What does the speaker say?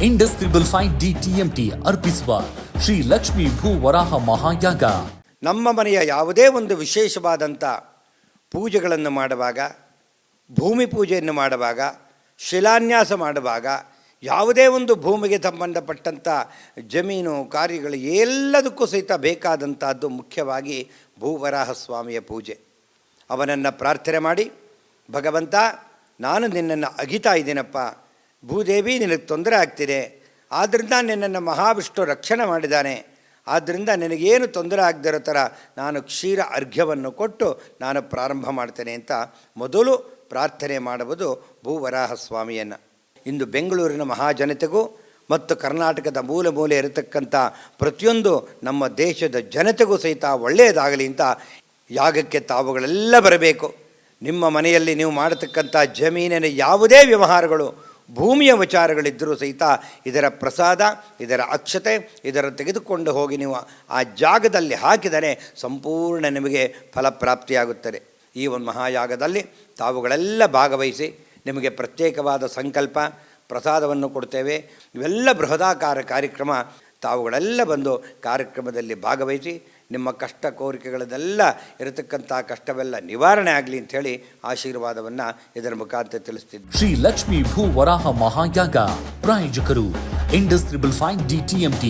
Indus 5 DTMT ಅರ್ಪಿಸುವ ಶ್ರೀ ಲಕ್ಷ್ಮೀ ಭೂ ವರಾಹ ಮಹಾಯಾಗ. ನಮ್ಮ ಮನೆಯ ಯಾವುದೇ ಒಂದು ವಿಶೇಷವಾದಂಥ ಪೂಜೆಗಳನ್ನು ಮಾಡುವಾಗ, ಭೂಮಿ ಪೂಜೆಯನ್ನು ಮಾಡುವಾಗ, ಶಿಲಾನ್ಯಾಸ ಮಾಡುವಾಗ, ಯಾವುದೇ ಒಂದು ಭೂಮಿಗೆ ಸಂಬಂಧಪಟ್ಟಂಥ ಜಮೀನು ಕಾರ್ಯಗಳು ಎಲ್ಲದಕ್ಕೂ ಸಹಿತ ಬೇಕಾದಂಥದ್ದು ಮುಖ್ಯವಾಗಿ ಭೂವರಾಹ ಸ್ವಾಮಿಯ ಪೂಜೆ. ಅವನನ್ನು ಪ್ರಾರ್ಥನೆ ಮಾಡಿ, ಭಗವಂತ ನಾನು ನಿನ್ನನ್ನು ಅಗಿತಾ ಇದ್ದೀನಪ್ಪ, ಭೂದೇವಿ ನಿನಗೆ ತೊಂದರೆ ಆಗ್ತಿದೆ, ಆದ್ದರಿಂದ ನಿನ್ನನ್ನು ಮಹಾವಿಷ್ಣು ರಕ್ಷಣೆ ಮಾಡಿದ್ದಾನೆ, ಆದ್ದರಿಂದ ನಿನಗೇನು ತೊಂದರೆ ಆಗದಿರೋ ಥರ ನಾನು ಕ್ಷೀರ ಅರ್ಘ್ಯವನ್ನು ಕೊಟ್ಟು ನಾನು ಪ್ರಾರಂಭ ಮಾಡ್ತೇನೆ ಅಂತ ಮೊದಲು ಪ್ರಾರ್ಥನೆ ಮಾಡುವುದು ಭೂವರಾಹ ಸ್ವಾಮಿಯನ್ನು. ಇಂದು ಬೆಂಗಳೂರಿನ ಮಹಾಜನತೆಗೂ ಮತ್ತು ಕರ್ನಾಟಕದ ಮೂಲೆ ಮೂಲೆ ಇರತಕ್ಕಂಥ ಪ್ರತಿಯೊಂದು ನಮ್ಮ ದೇಶದ ಜನತೆಗೂ ಸಹಿತ ಒಳ್ಳೆಯದಾಗಲಿ ಅಂತ ಯಾಗಕ್ಕೆ ತಾವುಗಳೆಲ್ಲ ಬರಬೇಕು. ನಿಮ್ಮ ಮನೆಯಲ್ಲಿ ನೀವು ಮಾಡತಕ್ಕಂಥ ಜಮೀನಿನ ಯಾವುದೇ ವ್ಯವಹಾರಗಳು, ಭೂಮಿಯ ವಿಚಾರಗಳಿದ್ದರೂ ಸಹಿತ ಇದರ ಪ್ರಸಾದ, ಇದರ ಅಕ್ಷತೆ, ಇದರ ತೆಗೆದುಕೊಂಡು ಹೋಗಿ ನೀವು ಆ ಜಾಗದಲ್ಲಿ ಹಾಕಿದರೆ ಸಂಪೂರ್ಣ ನಿಮಗೆ ಫಲಪ್ರಾಪ್ತಿಯಾಗುತ್ತದೆ. ಈ ಒಂದು ಮಹಾಯಾಗದಲ್ಲಿ ತಾವುಗಳೆಲ್ಲ ಭಾಗವಹಿಸಿ ನಿಮಗೆ ಪ್ರತ್ಯೇಕವಾದ ಸಂಕಲ್ಪ ಪ್ರಸಾದವನ್ನು ಕೊಡ್ತೇವೆ. ಇವೆಲ್ಲ ಬೃಹದಾಕಾರ ಕಾರ್ಯಕ್ರಮ. ತಾವುಗಳೆಲ್ಲ ಬಂದು ಕಾರ್ಯಕ್ರಮದಲ್ಲಿ ಭಾಗವಹಿಸಿ ನಿಮ್ಮ ಕಷ್ಟ ಕೋರಿಕೆಗಳನ್ನೆಲ್ಲ ಇರತಕ್ಕಂಥ ಕಷ್ಟವೆಲ್ಲ ನಿವಾರಣೆ ಆಗಲಿ ಅಂಥೇಳಿ ಆಶೀರ್ವಾದವನ್ನು ಇದರ ಮುಖಾಂತರ ತಿಳಿಸ್ತಿದ್ದೆ. ಶ್ರೀ ಲಕ್ಷ್ಮೀ ಭೂ ವರಾಹ ಮಹಾಯಾಗ ಪ್ರಾಯೋಜಕರು ಇಂಡಸ್ 5 DTMT.